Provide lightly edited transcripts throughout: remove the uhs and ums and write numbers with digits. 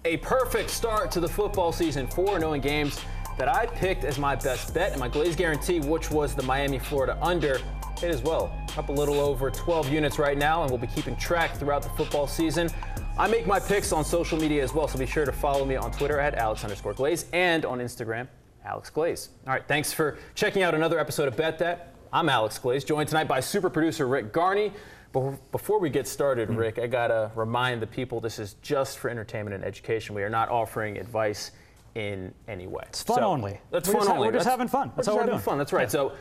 A perfect start to the football season, 4-0 games that I picked as my best bet, and my Glaze guarantee, which was the Miami-Florida under, hit as well. Up a little over 12 units right now, and we'll be keeping track throughout the football season. I make my picks on social media as well, so be sure to follow me on Twitter at Alex_Glaze and on Instagram, AlexGlaze. All right, thanks for checking out another episode of Bet That. I'm Alex Glaze, joined tonight by super producer Rick Garni. But before we get started, Rick, I gotta remind the people this is just for entertainment and education. We are not offering advice in any way. It's fun only. That's fun only. We're just having fun. That's all we're doing. Fun. That's right. Yeah. So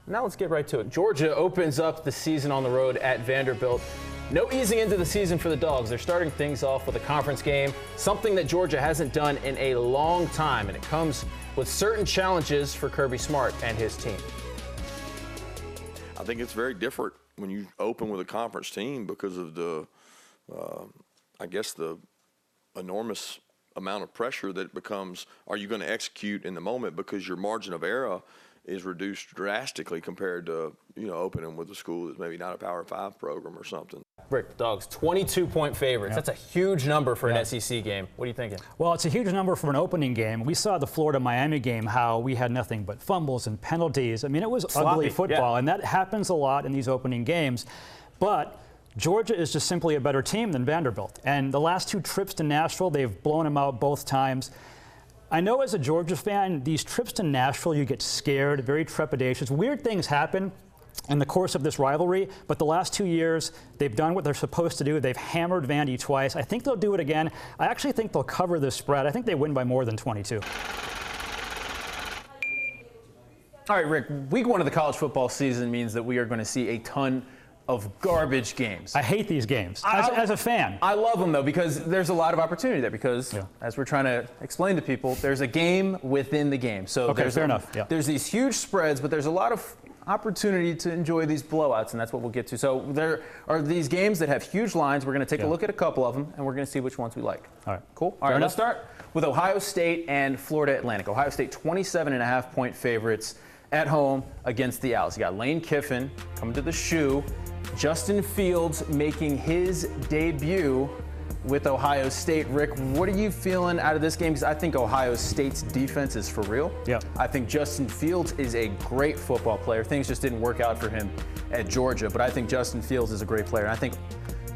now let's get right to it. Georgia opens up the season on the road at Vanderbilt. No easing into the season for the Dogs. They're starting things off with a conference game, something that Georgia hasn't done in a long time, and it comes with certain challenges for Kirby Smart and his team. I think it's very different when you open with a conference team because of the, I guess, the enormous amount of pressure that it becomes. Are you going to execute in the moment, because your margin of error is reduced drastically compared to, opening with a school that's maybe not a Power 5 program or something. Rick, Dogs, 22-point favorites. That's a huge number for an SEC game. What are you thinking? Well, it's a huge number for an opening game. We saw the Florida-Miami game, how we had nothing but fumbles and penalties. I mean, it was sloppy ugly football, and that happens a lot in these opening games. But Georgia is just simply a better team than Vanderbilt. And the last two trips to Nashville, they've blown them out both times. I know as a Georgia fan, these trips to Nashville, you get scared, very trepidatious. Weird things happen in the course of this rivalry, but the last 2 years, they've done what they're supposed to do. They've hammered Vandy twice. I think they'll do it again. I actually think they'll cover this spread. I think they win by more than 22. All right, Rick, week one of the college football season means that we are going to see a ton of garbage games. I hate these games as a fan. I love them, though, because there's a lot of opportunity there, because as we're trying to explain to people, there's a game within the game. So fair enough. Yeah. There's these huge spreads, but there's a lot of opportunity to enjoy these blowouts, and that's what we'll get to. So there are these games that have huge lines. We're going to take a look at a couple of them, and we're going to see which ones we like. All right. Cool? All right, let's start with Ohio State and Florida Atlantic. Ohio State 27.5-point favorites at home against the Owls. You got Lane Kiffin coming to the shoe. Justin Fields making his debut with Ohio State. Rick, what are you feeling out of this game? Because I think Ohio State's defense is for real. Yeah. I think Justin Fields is a great football player. Things just didn't work out for him at Georgia, but I think Justin Fields is a great player. And I think,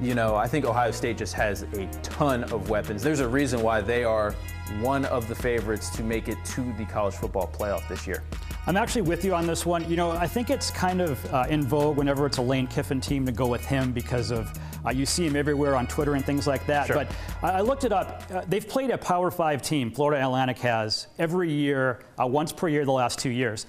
I think Ohio State just has a ton of weapons. There's a reason why they are one of the favorites to make it to the college football playoff this year. I'm actually with you on this one. I think it's kind of in vogue whenever it's a Lane Kiffin team to go with him because of you see him everywhere on Twitter and things like that. Sure. But I looked it up. They've played a Power 5 team, Florida Atlantic has, every year, once per year the last 2 years.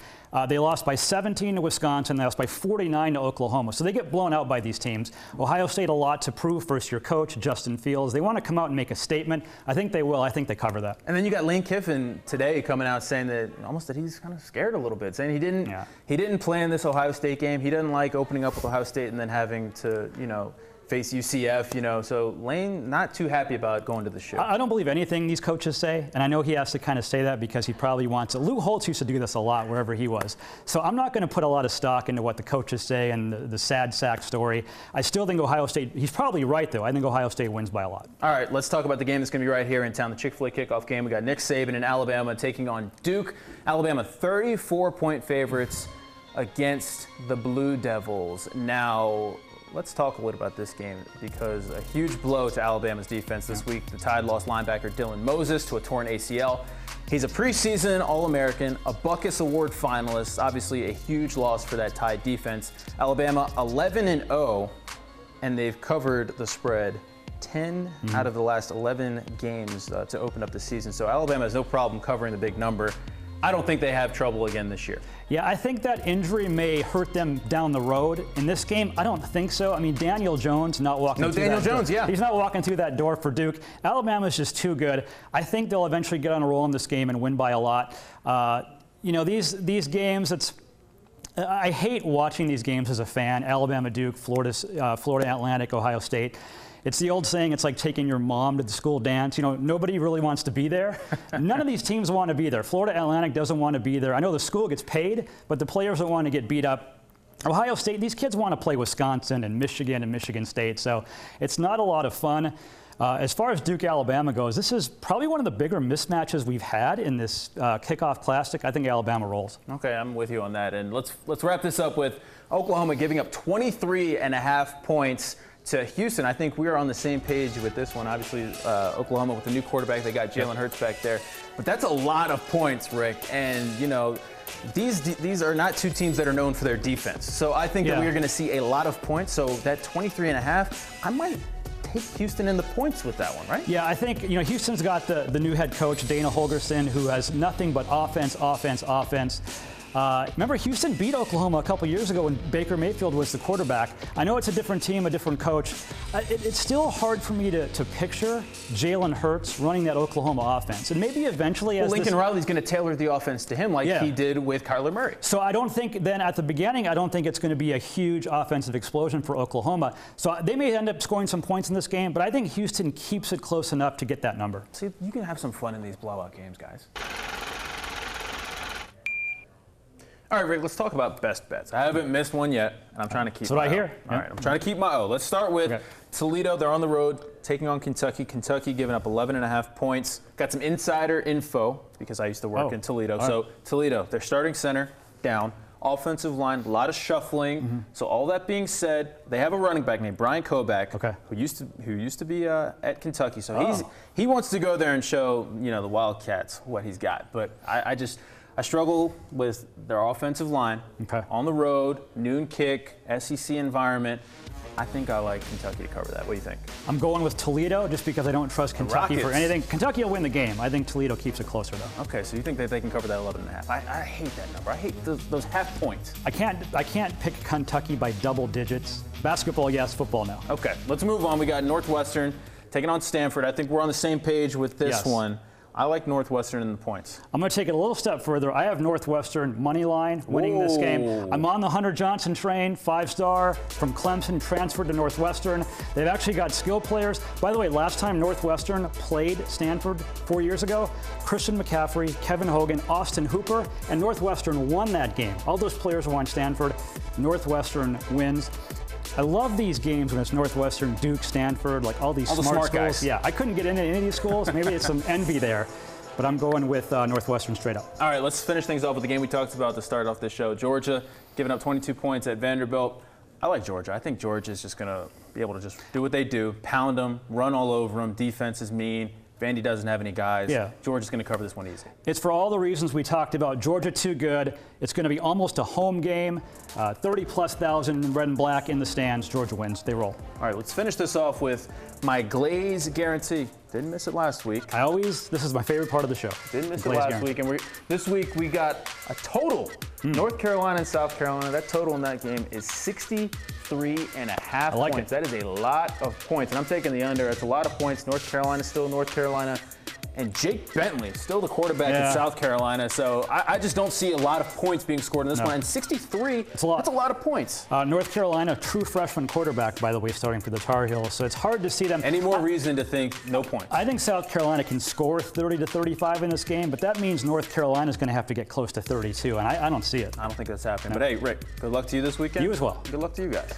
They lost by 17 to Wisconsin. They lost by 49 to Oklahoma. So they get blown out by these teams. Ohio State a lot to prove. First-year coach, Justin Fields. They want to come out and make a statement. I think they will. I think they cover that. And then you got Lane Kiffin today coming out saying that he's kind of scared a little bit, saying he didn't plan this Ohio State game. He doesn't like opening up with Ohio State and then having to, face UCF, so Lane not too happy about going to the show. I don't believe anything these coaches say, and I know he has to kind of say that because he probably wants it. Lou Holtz used to do this a lot wherever he was. So I'm not going to put a lot of stock into what the coaches say and the sad sack story. I still think Ohio State, he's probably right though, I think Ohio State wins by a lot. All right, let's talk about the game that's going to be right here in town, the Chick-fil-A kickoff game. We got Nick Saban in Alabama taking on Duke. Alabama 34-point favorites against the Blue Devils. Now, let's talk a little about this game because a huge blow to Alabama's defense this week. The Tide lost linebacker Dylan Moses to a torn ACL. He's a preseason All-American, a Buckus Award finalist. Obviously a huge loss for that Tide defense. Alabama 11-0, and they've covered the spread 10 out of the last 11 games to open up the season. So Alabama has no problem covering the big number. I don't think they have trouble again this year. Yeah, I think that injury may hurt them down the road. In this game, I don't think so. I mean, Daniel Jones not walking through that door. He's not walking through that door for Duke. Alabama's just too good. I think they'll eventually get on a roll in this game and win by a lot. These games, I hate watching these games as a fan. Alabama, Duke, Florida Atlantic, Ohio State. It's the old saying, it's like taking your mom to the school dance. Nobody really wants to be there. None of these teams want to be there. Florida Atlantic doesn't want to be there. I know the school gets paid, but the players don't want to get beat up. Ohio State, these kids want to play Wisconsin and Michigan State, so it's not a lot of fun. As far as Duke-Alabama goes, this is probably one of the bigger mismatches we've had in this kickoff classic. I think Alabama rolls. Okay, I'm with you on that. And let's wrap this up with Oklahoma giving up 23.5 points to Houston. I think we are on the same page with this one. Obviously, Oklahoma with the new quarterback, they got Jalen Hurts back there. But that's a lot of points, Rick. And, you know, these are not two teams that are known for their defense. So I think that we are going to see a lot of points. So that 23.5, I might take Houston in the points with that one, right? Yeah, I think, you know, Houston's got the new head coach, Dana Holgorsen, who has nothing but offense. Remember, Houston beat Oklahoma a couple years ago when Baker Mayfield was the quarterback. I know it's a different team, a different coach. It's still hard for me to picture Jalen Hurts running that Oklahoma offense. And maybe eventually as Lincoln Riley's going to tailor the offense to him like he did with Kyler Murray. So I don't think then at the beginning, I don't think it's going to be a huge offensive explosion for Oklahoma. So they may end up scoring some points in this game, but I think Houston keeps it close enough to get that number. See, you can have some fun in these blowout games, guys. All right, Rick, let's talk about best bets. I haven't missed one yet, and I'm trying to keep That's what I hear. All right, I'm trying to keep my O. Let's start with Toledo. They're on the road taking on Kentucky. Kentucky giving up 11.5 points. Got some insider info because I used to work in Toledo. So Toledo, their starting center down. Offensive line, a lot of shuffling. So all that being said, they have a running back named Brian Koback, who used to be at Kentucky. So he wants to go there and show the Wildcats what he's got. But I struggle with their offensive line on the road, noon kick, SEC environment. I think I like Kentucky to cover that. What do you think? I'm going with Toledo just because I don't trust Kentucky for anything. Kentucky will win the game. I think Toledo keeps it closer, though. Okay, so you think that they can cover that 11.5. I hate that number. I hate those half points. I can't pick Kentucky by double digits. Basketball, yes. Football, no. Okay, let's move on. We got Northwestern taking on Stanford. I think we're on the same page with this one. I like Northwestern in the points. I'm going to take it a little step further. I have Northwestern money line winning this game. I'm on the Hunter Johnson train, 5-star from Clemson, transferred to Northwestern. They've actually got skill players. By the way, last time Northwestern played Stanford 4 years ago, Christian McCaffrey, Kevin Hogan, Austin Hooper, and Northwestern won that game. All those players were on Stanford. Northwestern wins. I love these games when it's Northwestern, Duke, Stanford, like all these smart schools. Guys. Yeah, I couldn't get into any of these schools. Maybe it's some envy there, but I'm going with Northwestern straight up. All right, let's finish things off with the game we talked about to start off this show. Georgia giving up 22 points at Vanderbilt. I like Georgia. I think Georgia is just going to be able to just do what they do, pound them, run all over them. Defense is mean. Vandy doesn't have any guys. Yeah. Georgia's going to cover this one easy. It's for all the reasons we talked about. Georgia too good. It's going to be almost a home game. 30+ thousand red and black in the stands. Georgia wins. They roll. All right, let's finish this off with my Glaze guarantee. Didn't miss it last week. This is my favorite part of the show. Didn't miss it last week. And this week we got a total. North Carolina and South Carolina. That total in that game is 63.5 points. That is a lot of points. And I'm taking the under. That's a lot of points. North Carolina still North Carolina. And Jake Bentley, still the quarterback in South Carolina. So I just don't see a lot of points being scored in this one. And 63, that's a lot of points. North Carolina, true freshman quarterback, by the way, starting for the Tar Heels. So it's hard to see them. Any more reason to think no points? I think South Carolina can score 30 to 35 in this game, but that means North Carolina is going to have to get close to 32, and I don't see it. I don't think that's happening. No. But hey, Rick, good luck to you this weekend. You as well. Good luck to you guys.